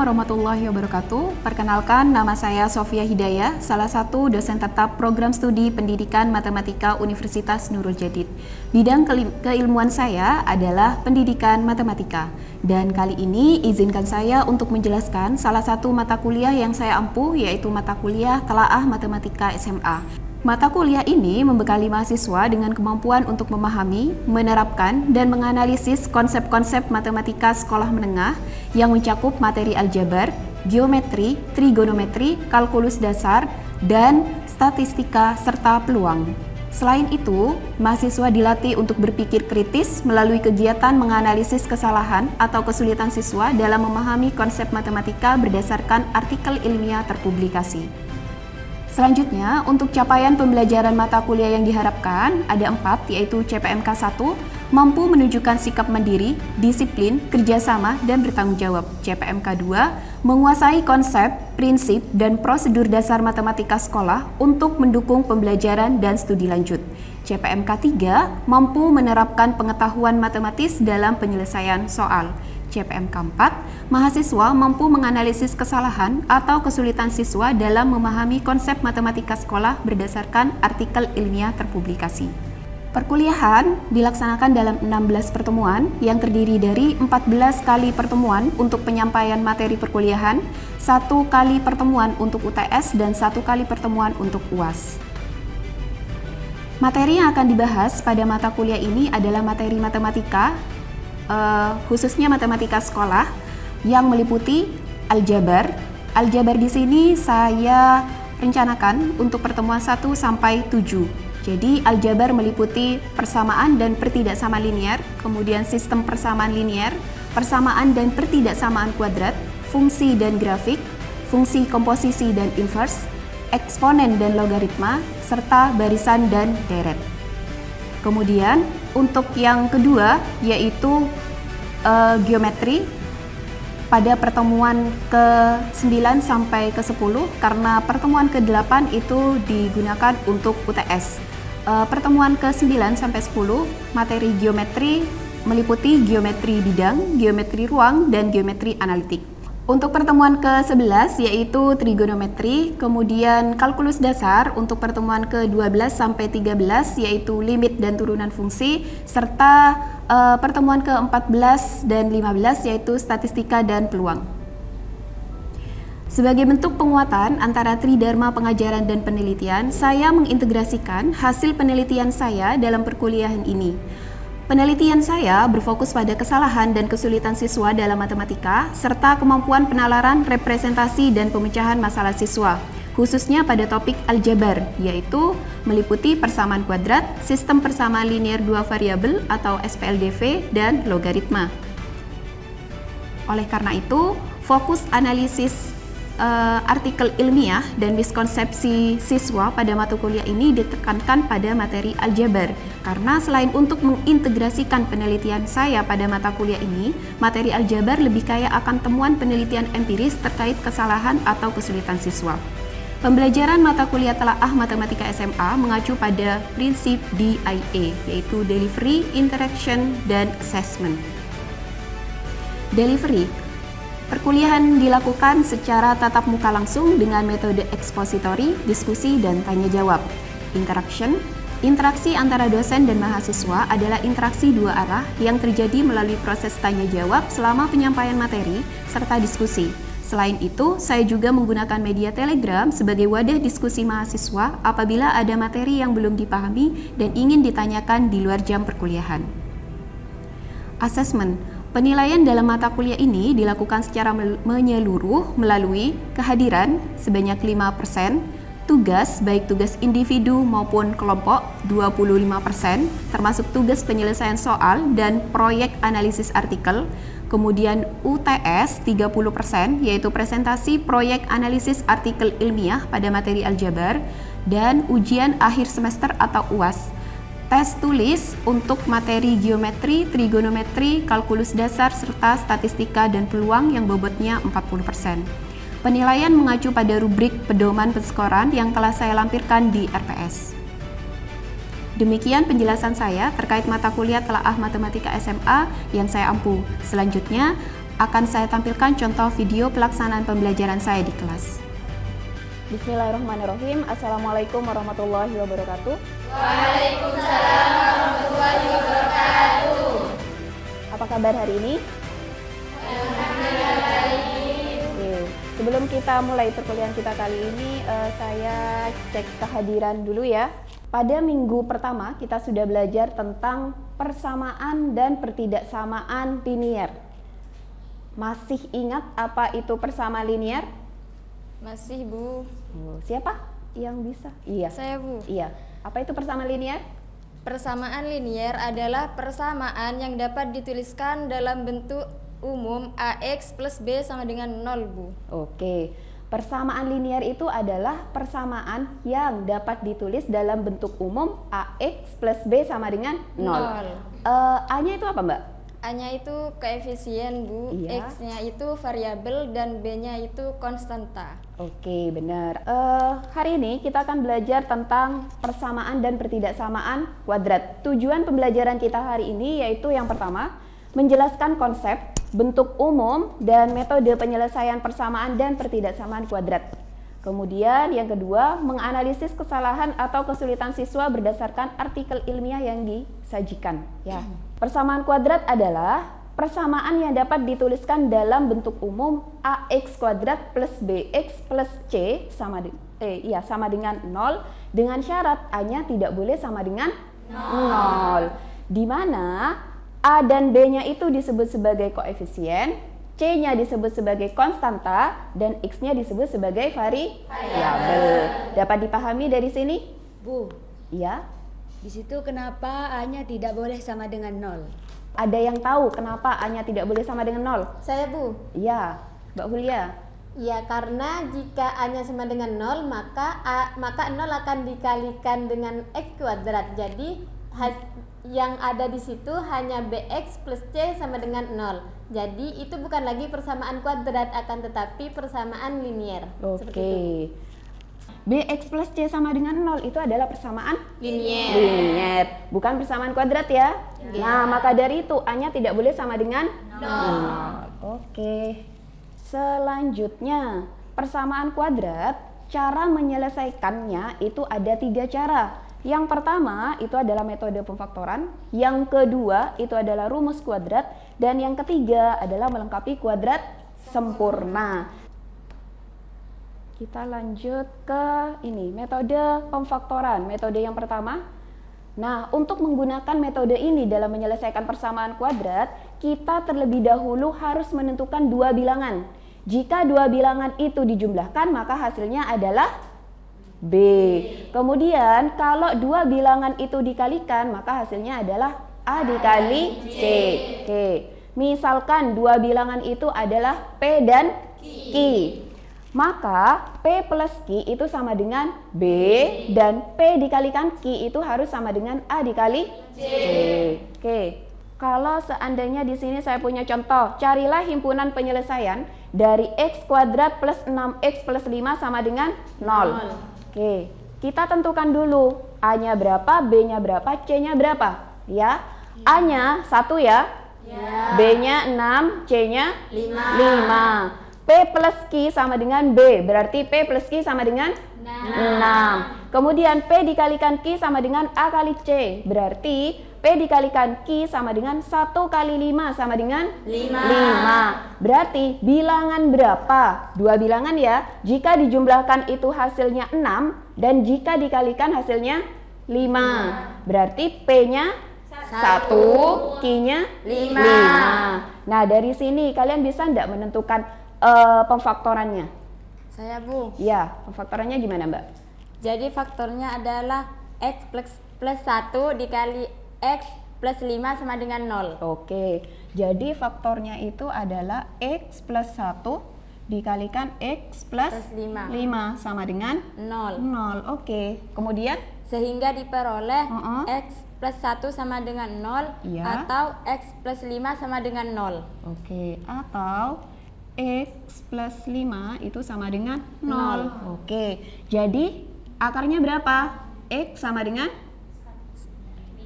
warahmatullahi wabarakatuh. Perkenalkan, nama saya Sofia Hidayah, salah satu dosen tetap Program Studi Pendidikan Matematika Universitas Nurul Jadid. Bidang keilmuan saya adalah Pendidikan Matematika. Dan kali ini izinkan saya untuk menjelaskan salah satu mata kuliah yang saya ampuh, yaitu mata kuliah Telaah Matematika SMA. Mata kuliah ini membekali mahasiswa dengan kemampuan untuk memahami, menerapkan, dan menganalisis konsep-konsep matematika sekolah menengah yang mencakup materi aljabar, geometri, trigonometri, kalkulus dasar, dan statistika serta peluang. Selain itu, mahasiswa dilatih untuk berpikir kritis melalui kegiatan menganalisis kesalahan atau kesulitan siswa dalam memahami konsep matematika berdasarkan artikel ilmiah terpublikasi. Selanjutnya, untuk capaian pembelajaran mata kuliah yang diharapkan ada 4, yaitu CPMK 1, mampu menunjukkan sikap mandiri, disiplin, kerjasama, dan bertanggung jawab. CPMK 2, menguasai konsep, prinsip, dan prosedur dasar matematika sekolah untuk mendukung pembelajaran dan studi lanjut. CPMK 3, mampu menerapkan pengetahuan matematis dalam penyelesaian soal. CPMK 4, mahasiswa mampu menganalisis kesalahan atau kesulitan siswa dalam memahami konsep matematika sekolah berdasarkan artikel ilmiah terpublikasi. Perkuliahan dilaksanakan dalam 16 pertemuan yang terdiri dari 14 kali pertemuan untuk penyampaian materi perkuliahan, 1 kali pertemuan untuk UTS, dan 1 kali pertemuan untuk UAS. Materi yang akan dibahas pada mata kuliah ini adalah materi matematika, khususnya matematika sekolah yang meliputi aljabar. Aljabar di sini saya rencanakan untuk pertemuan 1 sampai 7. Jadi aljabar meliputi persamaan dan pertidaksamaan linear, kemudian sistem persamaan linear, persamaan dan pertidaksamaan kuadrat, fungsi dan grafik, fungsi komposisi dan inverse, eksponen dan logaritma, serta barisan dan deret. Kemudian untuk yang kedua yaitu geometri pada pertemuan ke-9 sampai ke-10, karena pertemuan ke-8 itu digunakan untuk UTS. Pertemuan ke-9 sampai 10 materi geometri meliputi geometri bidang, geometri ruang, dan geometri analitik. Untuk pertemuan ke-11 yaitu trigonometri, kemudian kalkulus dasar untuk pertemuan ke-12 sampai 13 yaitu limit dan turunan fungsi, serta pertemuan ke-14 dan 15 yaitu statistika dan peluang. Sebagai bentuk penguatan antara tridharma pengajaran dan penelitian, saya mengintegrasikan hasil penelitian saya dalam perkuliahan ini. Penelitian saya berfokus pada kesalahan dan kesulitan siswa dalam matematika, serta kemampuan penalaran, representasi, dan pemecahan masalah siswa, khususnya pada topik aljabar, yaitu meliputi persamaan kuadrat, sistem persamaan linear dua variabel atau SPLDV, dan logaritma. Oleh karena itu, fokus analisis artikel ilmiah dan miskonsepsi siswa pada mata kuliah ini ditekankan pada materi aljabar, karena selain untuk mengintegrasikan penelitian saya pada mata kuliah ini, materi aljabar lebih kaya akan temuan penelitian empiris terkait kesalahan atau kesulitan siswa. Pembelajaran mata kuliah Telaah Matematika SMA mengacu pada prinsip DIA, yaitu Delivery, Interaction, dan Assessment. Delivery. Perkuliahan dilakukan secara tatap muka langsung dengan metode ekspositori, diskusi, dan tanya jawab. Interaction. Interaksi antara dosen dan mahasiswa adalah interaksi dua arah yang terjadi melalui proses tanya jawab selama penyampaian materi serta diskusi. Selain itu, saya juga menggunakan media Telegram sebagai wadah diskusi mahasiswa apabila ada materi yang belum dipahami dan ingin ditanyakan di luar jam perkuliahan. Assessment. Penilaian dalam mata kuliah ini dilakukan secara menyeluruh melalui kehadiran sebanyak 5%, tugas baik tugas individu maupun kelompok 25%, termasuk tugas penyelesaian soal dan proyek analisis artikel, kemudian UTS 30%, yaitu presentasi proyek analisis artikel ilmiah pada materi aljabar, dan ujian akhir semester atau UAS. Tes tulis untuk materi geometri, trigonometri, kalkulus dasar, serta statistika dan peluang yang bobotnya 40%. Penilaian mengacu pada rubrik pedoman penskoran yang telah saya lampirkan di RPS. Demikian penjelasan saya terkait mata kuliah Telaah Matematika SMA yang saya ampuh. Selanjutnya, akan saya tampilkan contoh video pelaksanaan pembelajaran saya di kelas. Bismillahirrahmanirrahim. Assalamualaikum warahmatullahi wabarakatuh. Waalaikumsalam warahmatullahi wabarakatuh. Apa kabar hari ini? Alhamdulillah baik. Oke. Sebelum kita mulai perkuliahan kita kali ini, saya cek kehadiran dulu ya. Pada minggu pertama kita sudah belajar tentang persamaan dan pertidaksamaan linier. Masih ingat apa itu persamaan linier? Masih, Bu. Siapa yang bisa? Iya. Saya, Bu. Iya. Apa itu persamaan linier? Persamaan linier adalah persamaan yang dapat dituliskan dalam bentuk umum AX plus B sama dengan 0, Bu. Oke. Persamaan linier itu adalah persamaan yang dapat ditulis dalam bentuk umum AX plus B sama dengan 0. A-nya itu apa, Mbak? A-nya itu koefisien, Bu. Iya. X-nya itu variabel dan B-nya itu konstanta. Oke, benar. Hari ini kita akan belajar tentang persamaan dan pertidaksamaan kuadrat. Tujuan pembelajaran kita hari ini yaitu yang pertama, menjelaskan konsep, bentuk umum, dan metode penyelesaian persamaan dan pertidaksamaan kuadrat. Kemudian yang kedua, menganalisis kesalahan atau kesulitan siswa berdasarkan artikel ilmiah yang disajikan. Ya. Persamaan kuadrat adalah persamaan yang dapat dituliskan dalam bentuk umum AX kuadrat plus BX plus C sama dengan 0 dengan syarat A-nya tidak boleh sama dengan 0. Di mana A dan B-nya itu disebut sebagai koefisien, C-nya disebut sebagai konstanta, dan X-nya disebut sebagai variabel. Dapat dipahami dari sini? Bu, Iya. di situ kenapa A-nya tidak boleh sama dengan 0? Ada yang tahu kenapa A-nya tidak boleh sama dengan 0? Saya, Bu. Iya, Mbak Hulia. Ya, karena jika A-nya sama dengan 0, maka 0 akan dikalikan dengan X kuadrat. Jadi yang ada di situ hanya BX plus C sama dengan 0. Jadi itu bukan lagi persamaan kuadrat, akan tetapi persamaan linier. Seperti itu. Oke. BX plus C sama dengan 0 itu adalah persamaan Linier. bukan persamaan kuadrat ya. Nah, maka dari itu A-nya tidak boleh sama dengan 0. Oke. Selanjutnya, persamaan kuadrat, cara menyelesaikannya itu ada 3 cara. Yang pertama itu adalah metode pemfaktoran, yang kedua itu adalah rumus kuadrat, dan yang ketiga adalah melengkapi kuadrat sempurna. Kita lanjut ke ini, metode pemfaktoran. Metode yang pertama. Nah, untuk menggunakan metode ini dalam menyelesaikan persamaan kuadrat, kita terlebih dahulu harus menentukan 2 bilangan. Jika 2 bilangan itu dijumlahkan, maka hasilnya adalah B. Kemudian kalau 2 bilangan itu dikalikan, maka hasilnya adalah A dikali C. Oke. Misalkan 2 bilangan itu adalah P dan Q. Maka P plus Q itu sama dengan B, dan P dikalikan Q itu harus sama dengan A dikali C. Oke. Kalau seandainya di sini saya punya contoh, carilah himpunan penyelesaian dari X kuadrat plus 6X plus 5 sama dengan 0. Oke, kita tentukan dulu A-nya berapa, B-nya berapa, C-nya berapa. Ya, A-nya 1 ya, B-nya 6, C-nya 5. P plus Q sama dengan B, berarti P plus Q sama dengan 6. Kemudian P dikalikan Q sama dengan A kali C, berarti P dikalikan Q sama dengan 1 kali 5 sama dengan 5. Berarti bilangan berapa? 2 bilangan ya. Jika dijumlahkan itu hasilnya 6, dan jika dikalikan hasilnya 5. Berarti P-nya 1, Q-nya 5. Nah, dari sini kalian bisa enggak menentukan pemfaktorannya? Saya, Bu. Ya, pemfaktorannya gimana, Mbak? Jadi faktornya adalah X plus 1 dikali X plus 5 sama dengan 0. Oke, jadi faktornya itu adalah X plus 1 dikalikan X plus 5 sama dengan 0. Oke, kemudian? Sehingga diperoleh X plus 1 sama dengan 0 Iya. atau X plus 5 sama dengan 0. Oke, atau X plus 5 itu sama dengan 0. Oke, jadi akarnya berapa? X sama dengan?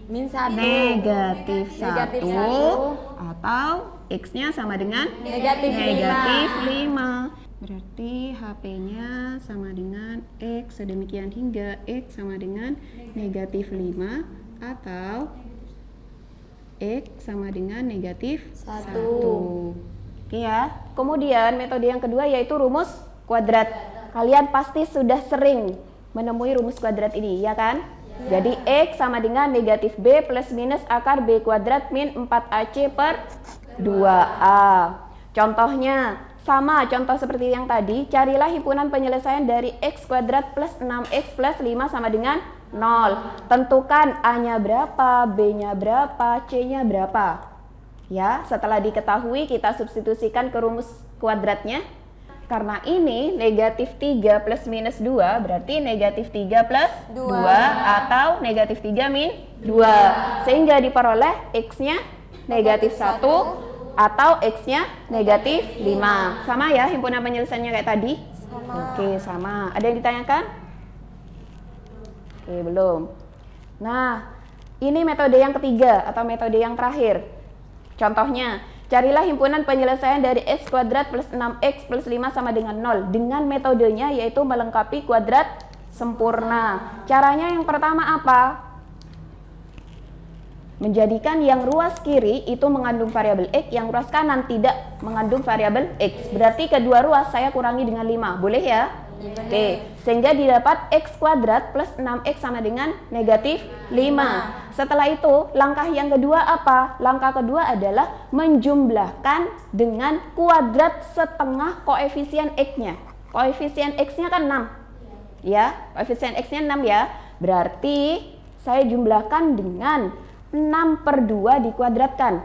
Min 1. Negatif 1 Negatif 1. atau X-nya sama dengan Negatif negatif 5. Berarti HP-nya sama dengan X, sedemikian hingga X sama dengan negatif 5 atau X sama dengan negatif 1. Oke ya. Kemudian metode yang kedua yaitu rumus kuadrat. Kalian pasti sudah sering menemui rumus kuadrat ini, ya kan? Jadi X sama dengan negatif B plus minus akar B kuadrat min 4AC per 2A. Contohnya sama, contoh seperti yang tadi, carilah himpunan penyelesaian dari X kuadrat plus 6X plus 5 sama dengan 0. Tentukan A-nya berapa, B-nya berapa, C-nya berapa. Ya, setelah diketahui kita substitusikan ke rumus kuadratnya. Karena ini negatif 3 plus minus 2 berarti negatif 3 plus 2 atau negatif 3 min 2. Sehingga diperoleh X-nya negatif 1 atau X-nya negatif 5. Sama ya himpunan penyelesaiannya kayak tadi? Sama. Oke, sama. Ada yang ditanyakan? Oke, belum. Nah, ini metode yang ketiga atau metode yang terakhir. Contohnya, carilah himpunan penyelesaian dari X kuadrat plus 6X plus 5 sama dengan 0 dengan metodenya yaitu melengkapi kuadrat sempurna. Caranya yang pertama apa? Menjadikan yang ruas kiri itu mengandung variabel X, yang ruas kanan tidak mengandung variabel X. Berarti kedua ruas saya kurangi dengan 5. Boleh ya? Oke, sehingga didapat X kuadrat plus 6X sama dengan negatif 5. Setelah itu, langkah yang kedua apa? Langkah kedua adalah menjumlahkan dengan kuadrat setengah koefisien X-nya. Koefisien X-nya kan 6. Ya, koefisien X-nya 6 ya. Berarti saya jumlahkan dengan 6/2 dikuadratkan.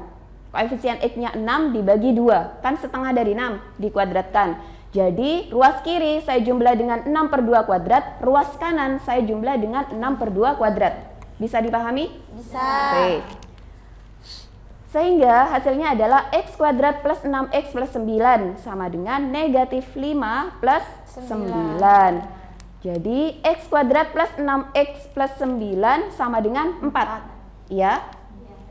Koefisien X-nya 6 dibagi 2. Kan setengah dari 6 dikuadratkan. Jadi ruas kiri saya jumlah dengan 6/2 kuadrat, ruas kanan saya jumlah dengan 6/2 kuadrat. Bisa dipahami? Bisa. Oke. Sehingga hasilnya adalah X kuadrat plus 6X plus 9 sama dengan negatif 5 plus 9. Jadi X kuadrat plus 6X plus 9 sama dengan 4. Ya?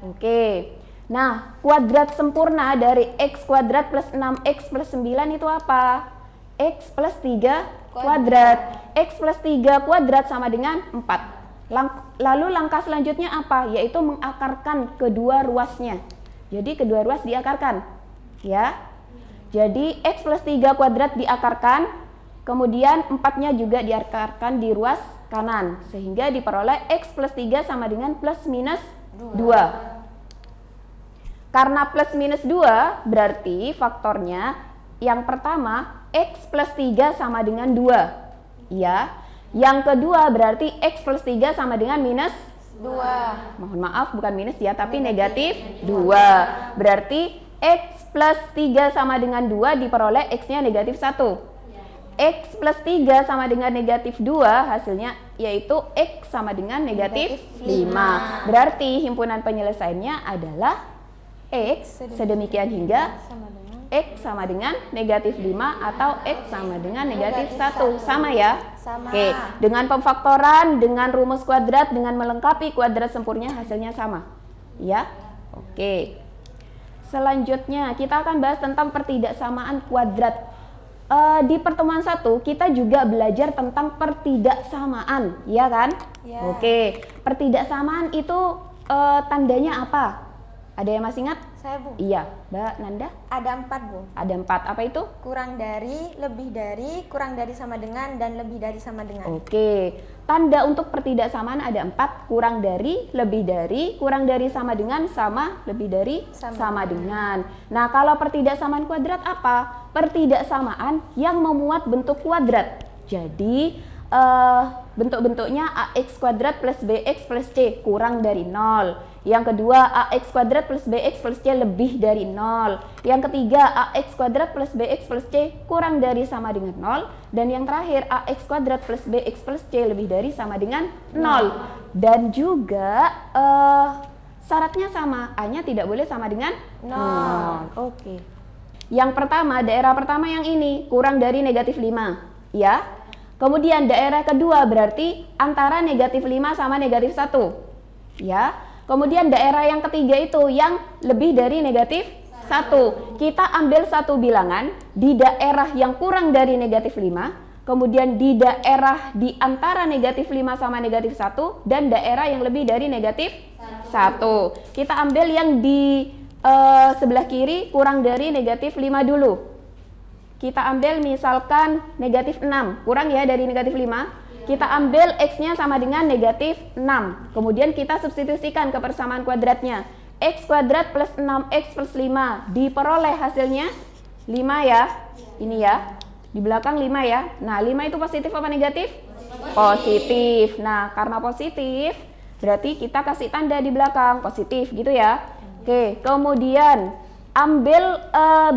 Oke. Nah, kuadrat sempurna dari X kuadrat plus 6X plus 9 itu apa? X plus 3 kuadrat. X plus 3 kuadrat sama dengan 4. Lalu langkah selanjutnya apa? Yaitu mengakarkan kedua ruasnya. Jadi kedua ruas diakarkan. Ya. Jadi X plus 3 kuadrat diakarkan, kemudian 4-nya juga diakarkan di ruas kanan. Sehingga diperoleh X plus 3 sama dengan plus minus 2. Karena plus minus 2 berarti faktornya yang pertama X plus 3 sama dengan 2. Ya. Yang kedua berarti X plus 3 sama dengan minus 2. Mohon maaf bukan minus ya, tapi negatif 2. Berarti X plus 3 sama dengan 2 diperoleh X-nya negatif 1. X plus 3 sama dengan negatif 2 hasilnya yaitu X sama dengan negatif 5. Berarti himpunan penyelesaiannya adalah X sedemikian hingga X sama dengan negatif 5 atau X sama dengan negatif 1. Sama ya? Sama. Oke, dengan pemfaktoran, dengan rumus kuadrat, dengan melengkapi kuadrat sempurna hasilnya sama. Ya? Oke. Selanjutnya kita akan bahas tentang pertidaksamaan kuadrat. Di pertemuan 1 kita juga belajar tentang pertidaksamaan, ya kan? Ya. Oke, pertidaksamaan itu tandanya apa? Ada yang masih ingat? Saya, Bu. Iya, Mbak Nanda? Ada 4, Bu. Ada 4, apa itu? Kurang dari, lebih dari, kurang dari sama dengan, dan lebih dari sama dengan. Oke, tanda untuk pertidaksamaan ada 4, kurang dari, lebih dari, kurang dari sama dengan, sama, lebih dari, sama dengan. Nah, kalau pertidaksamaan kuadrat apa? Pertidaksamaan yang memuat bentuk kuadrat. Jadi, bentuk-bentuknya AX kuadrat plus BX plus C kurang dari 0. Yang kedua, AX kuadrat plus BX plus C lebih dari 0. Yang ketiga, AX kuadrat plus BX plus C kurang dari sama dengan 0. Dan yang terakhir, AX kuadrat plus BX plus C lebih dari sama dengan 0. Dan juga syaratnya sama, A-nya tidak boleh sama dengan 0. Oke. Yang pertama, daerah pertama yang ini kurang dari negatif 5. Ya. Kemudian daerah kedua berarti antara negatif 5 sama negatif 1. Ya. Kemudian daerah yang ketiga itu yang lebih dari negatif 1. Kita ambil satu bilangan di daerah yang kurang dari negatif 5, kemudian di daerah di antara negatif 5 sama negatif 1, dan daerah yang lebih dari negatif 1. Kita ambil yang di sebelah kiri kurang dari negatif 5 dulu. Kita ambil misalkan negatif 6, kurang ya dari negatif 5. Kita ambil X-nya sama dengan negatif 6. Kemudian kita substitusikan ke persamaan kuadratnya. X kuadrat plus 6X plus 5. Diperoleh hasilnya 5 ya. Ini ya. Di belakang 5 ya. Nah, 5 itu positif apa negatif? Positif. Nah, karena positif, berarti kita kasih tanda di belakang. Positif gitu ya. Oke, kemudian ambil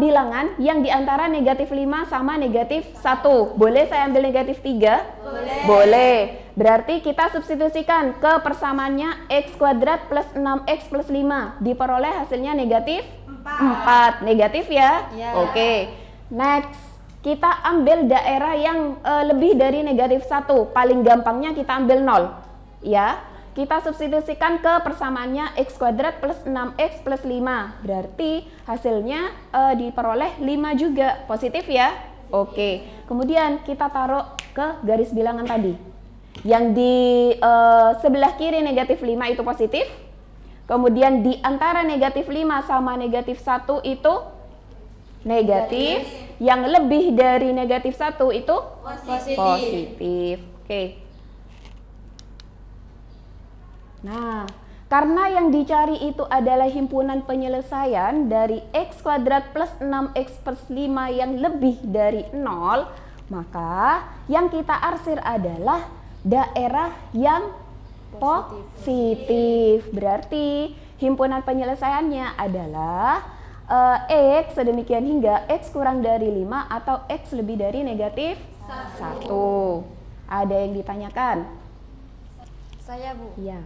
bilangan yang diantara negatif 5 sama negatif 1. Boleh saya ambil negatif 3? Boleh. Berarti kita substitusikan ke persamaannya X kuadrat plus 6X plus 5. Diperoleh hasilnya negatif 4. Negatif ya? Oke. Next, kita ambil daerah yang lebih dari negatif 1. Paling gampangnya kita ambil 0. Ya. Kita substitusikan ke persamaannya X kuadrat plus 6X plus 5. Berarti hasilnya diperoleh 5 juga. Positif ya? Oke. Kemudian kita taruh ke garis bilangan tadi. Yang di sebelah kiri negatif 5 itu positif. Kemudian di antara negatif 5 sama negatif 1 itu negatif. Yang lebih dari negatif 1 itu positif. Oke. Nah, karena yang dicari itu adalah himpunan penyelesaian dari X kuadrat plus 6X plus 5 yang lebih dari 0, maka yang kita arsir adalah daerah yang positif. Berarti himpunan penyelesaiannya adalah X sedemikian hingga X kurang dari 5 atau X lebih dari negatif 1. Ada yang ditanyakan? Saya, Bu. Iya.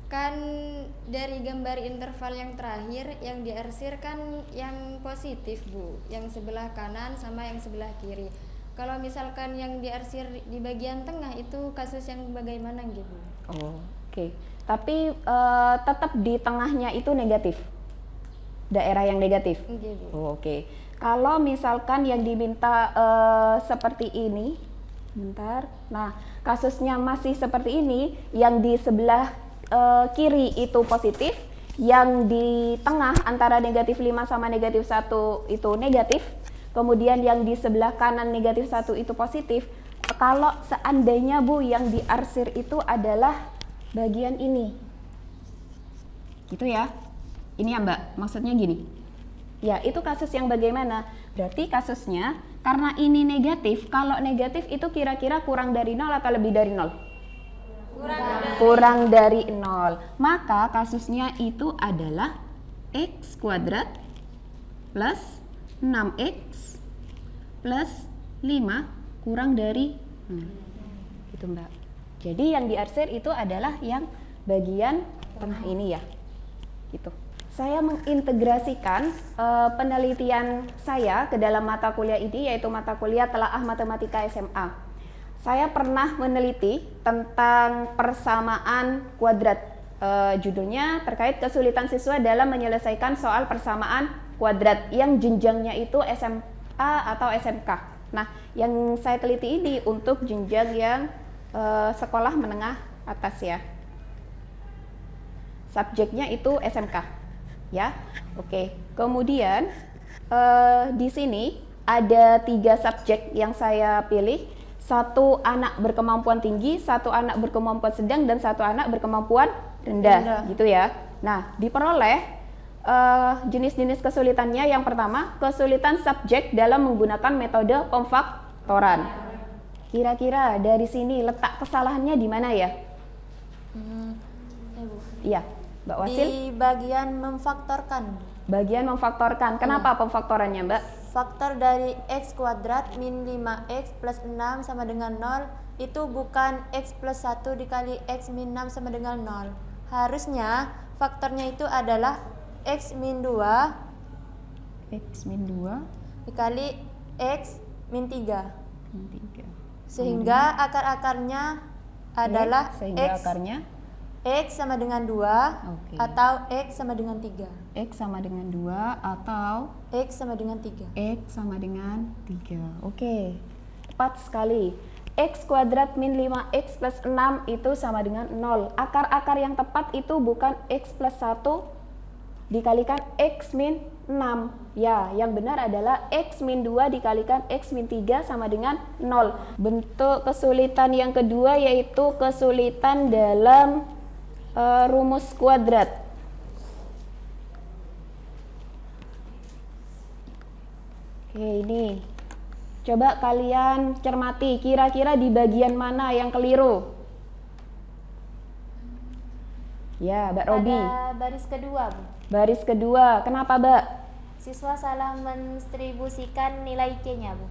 Kan dari gambar interval yang terakhir yang diarsir kan yang positif, Bu, yang sebelah kanan sama yang sebelah kiri. Kalau misalkan yang diarsir di bagian tengah itu kasus yang bagaimana gitu, Bu? Oke. Tapi tetap di tengahnya itu negatif. Daerah yang negatif. Oke. Kalau misalkan yang diminta seperti ini, bentar. Nah, kasusnya masih seperti ini, yang di sebelah kiri itu positif, yang di tengah antara negatif 5 sama negatif 1 itu negatif, kemudian yang di sebelah kanan negatif 1 itu positif. Kalau seandainya, Bu, yang diarsir itu adalah bagian ini gitu ya, ini ya Mbak, maksudnya gini ya, itu kasus yang bagaimana? Berarti kasusnya karena ini negatif, kalau negatif itu kira-kira kurang dari 0 atau lebih dari 0? Kurang dari 0. Maka kasusnya itu adalah X kuadrat plus 6X plus 5 kurang dari itu Mbak. Jadi yang diarsir itu adalah yang bagian tengah ini ya. Gitu. Saya mengintegrasikan penelitian saya ke dalam mata kuliah ini, yaitu mata kuliah Telaah Matematika SMA. Saya pernah meneliti tentang persamaan kuadrat. Judulnya terkait kesulitan siswa dalam menyelesaikan soal persamaan kuadrat yang jenjangnya itu SMA atau SMK. Nah, yang saya teliti ini untuk jenjang yang sekolah menengah atas ya. Subjeknya itu SMK. Ya, oke. Kemudian di sini ada 3 subjek yang saya pilih. 1 anak berkemampuan tinggi, 1 anak berkemampuan sedang, dan 1 anak berkemampuan rendah. Gitu ya. Nah, diperoleh jenis-jenis kesulitannya. Yang pertama, kesulitan subjek dalam menggunakan metode pemfaktoran. Kira-kira dari sini letak kesalahannya di mana ya? Iya, Mbak Wasil? Di bagian memfaktorkan. Bagian memfaktorkan. Kenapa pemfaktorannya, Mbak? Faktor dari X kuadrat min 5X plus 6 sama dengan 0 itu bukan X plus 1 dikali X min 6 sama dengan 0. Harusnya faktornya itu adalah X min 2 X min 2 dikali X min 3. min 3. Sehingga akar-akarnya adalah sehingga X, akarnya X sama dengan 2 atau X sama dengan 3. X sama dengan 2 atau X sama dengan 3. X sama dengan 3. Oke, tepat sekali. X kuadrat min 5X plus 6 itu sama dengan 0. Akar-akar yang tepat itu bukan X plus 1 dikalikan X min 6. Ya, yang benar adalah X min 2 dikalikan X min 3 sama dengan 0. Bentuk kesulitan yang kedua yaitu kesulitan dalam rumus kuadrat. Oke, ini. Coba kalian cermati, kira-kira di bagian mana yang keliru? Ya, Mbak Robi. Pada baris kedua, Bu. Baris kedua, kenapa, Mbak? Siswa salah mendistribusikan nilai C-nya, Bu.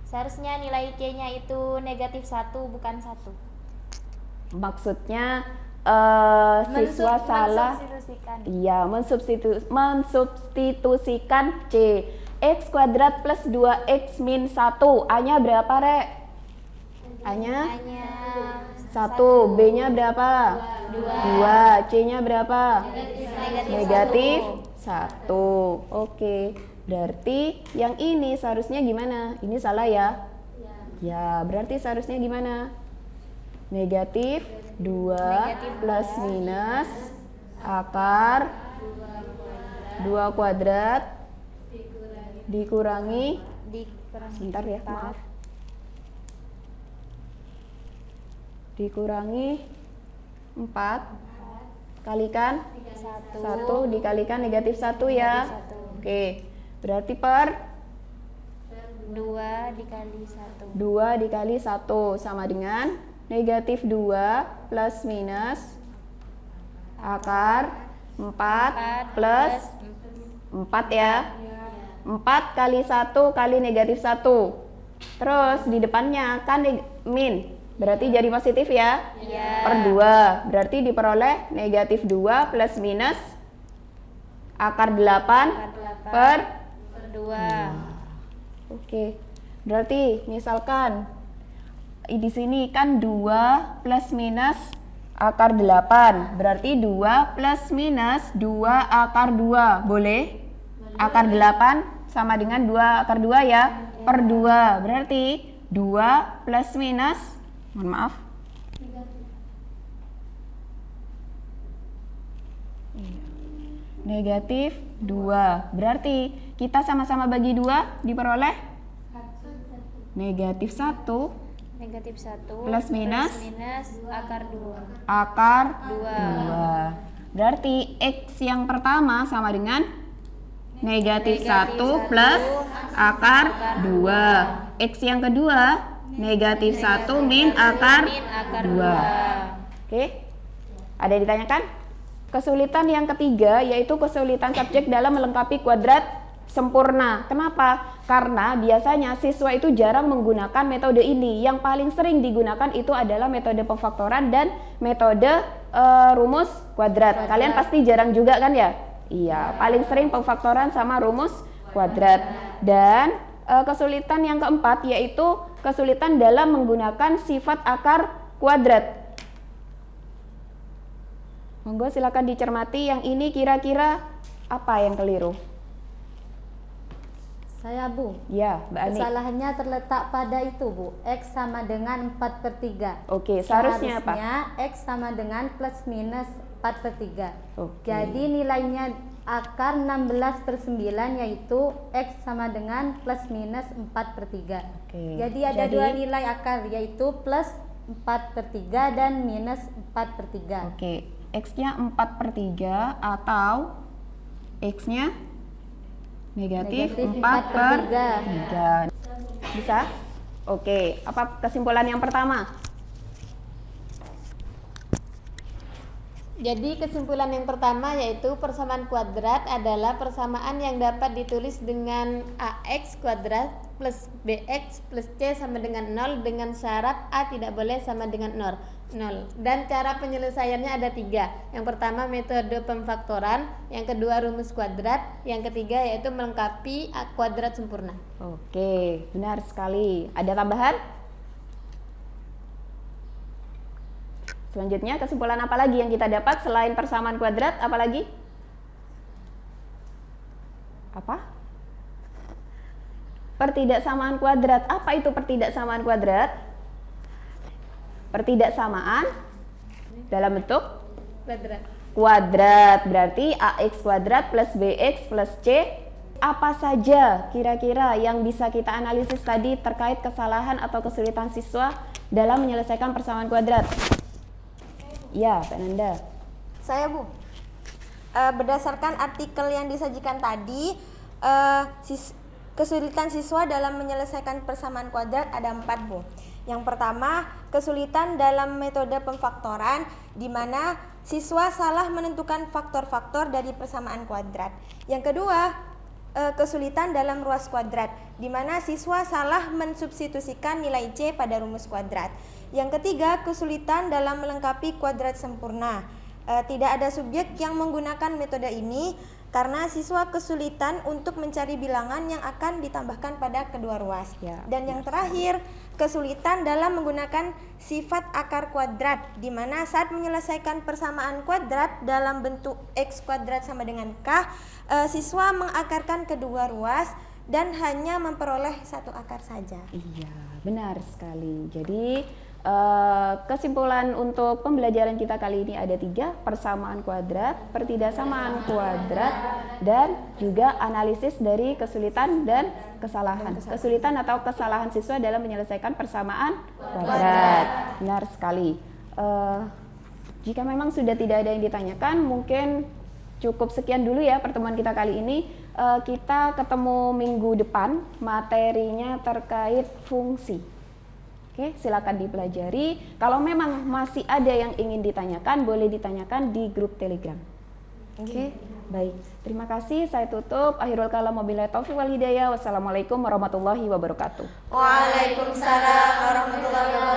Seharusnya nilai C-nya itu negatif 1, bukan 1. Maksudnya siswa salah mensubstitusikan C. X kuadrat plus 2X min 1. A-nya berapa, Rek? A-nya? Hanya 1. B-nya berapa? 2. C-nya berapa? Negatif 1. Oke. Berarti yang ini seharusnya gimana? Ini salah ya? Ya, berarti seharusnya gimana? Negatif 2 plus minus akar 2 kuadrat dikurangi sebentar ya, maaf. Dikurangi 4 kalikan 1 dikalikan negatif 1 ya. Oke. Berarti per 2 dikali 1. 2 dikali 1 sama dengan negatif 2 plus minus akar 4 plus 4 ya. 4 kali 1 kali negatif 1. Terus di depannya kan min. Berarti jadi positif ya? Iya. Per 2. Berarti diperoleh negatif 2 plus minus akar 8 per 2. Oke. Berarti misalkan di sini kan 2 plus minus akar 8. Berarti 2 plus minus 2 akar 2. Boleh? Akar 8 sama dengan 2 akar 2 ya? Per 2. Berarti 2 plus minus, mohon maaf. Negatif 2. Berarti kita sama-sama bagi 2 diperoleh negatif 1 Negatif 1 plus minus akar 2. akar 2. Berarti X yang pertama sama dengan negatif 1 plus akar 2. X yang kedua negatif 1 min akar 2. Oke, ada yang ditanyakan? Kesulitan yang ketiga yaitu kesulitan subjek dalam melengkapi kuadrat sempurna. Kenapa? Karena biasanya siswa itu jarang menggunakan metode ini. Yang paling sering digunakan itu adalah metode pemfaktoran dan metode rumus kuadrat. Kalian pasti jarang juga kan ya? Iya, paling sering pemfaktoran sama rumus kuadrat. Dan kesulitan yang keempat yaitu kesulitan dalam menggunakan sifat akar kuadrat. Monggo silakan dicermati yang ini kira-kira apa yang keliru? Saya, Bu. Ya, Mbak Ani. Kesalahannya terletak pada itu, Bu. X sama dengan 4/3. Oke, seharusnya apa? X sama dengan plus minus 4/3. Oke. Jadi nilainya akar 16/9 yaitu X sama dengan plus minus 4/3. Oke. Jadi ada dua nilai akar yaitu plus 4/3 dan minus 4/3. Oke, X-nya 4/3 atau X-nya negatif 4/3. Bisa? Oke, apa kesimpulan yang pertama? Jadi kesimpulan yang pertama yaitu persamaan kuadrat adalah persamaan yang dapat ditulis dengan AX kuadrat plus BX plus C sama dengan 0 dengan syarat A tidak boleh sama dengan 0. Dan cara penyelesaiannya ada 3. Yang pertama metode pemfaktoran, yang kedua rumus kuadrat, yang ketiga yaitu melengkapi kuadrat sempurna. Oke, benar sekali. Ada tambahan? Selanjutnya kesimpulan apa lagi yang kita dapat selain persamaan kuadrat? Apa lagi? Apa? Pertidaksamaan kuadrat. Apa itu pertidaksamaan kuadrat? Pertidaksamaan dalam bentuk kuadrat. Berarti AX kuadrat plus BX plus C. Apa saja kira-kira yang bisa kita analisis tadi terkait kesalahan atau kesulitan siswa dalam menyelesaikan persamaan kuadrat? Ya, Pak Nanda. Saya, Bu. Berdasarkan artikel yang disajikan tadi, kesulitan siswa dalam menyelesaikan persamaan kuadrat ada 4, Bu. Yang pertama, kesulitan dalam metode pemfaktoran, di mana siswa salah menentukan faktor-faktor dari persamaan kuadrat. Yang kedua, kesulitan dalam ruas kuadrat, di mana siswa salah mensubstitusikan nilai C pada rumus kuadrat. Yang ketiga, kesulitan dalam melengkapi kuadrat sempurna. Tidak ada subjek yang menggunakan metode ini karena siswa kesulitan untuk mencari bilangan yang akan ditambahkan pada kedua ruas. Ya, Dan yang terakhir, kesulitan dalam menggunakan sifat akar kuadrat, di mana saat menyelesaikan persamaan kuadrat dalam bentuk X kuadrat sama dengan K, siswa mengakarkan kedua ruas dan hanya memperoleh satu akar saja. Iya, benar sekali. Jadi kesimpulan untuk pembelajaran kita kali ini ada 3, persamaan kuadrat, pertidaksamaan kuadrat, dan juga analisis dari kesulitan dan kesalahan. Kesulitan atau kesalahan siswa dalam menyelesaikan persamaan kuadrat. Benar sekali. Jika memang sudah tidak ada yang ditanyakan, mungkin cukup sekian dulu ya pertemuan kita kali ini. Kita ketemu minggu depan, materinya terkait fungsi. Oke, silakan dipelajari. Kalau memang masih ada yang ingin ditanyakan, boleh ditanyakan di grup Telegram. Oke, baik. Terima kasih. Saya tutup. Akhirul kalam, wabillahi taufiq wal hidayah. Wassalamualaikum warahmatullahi wabarakatuh. Waalaikumsalam warahmatullahi wabarakatuh.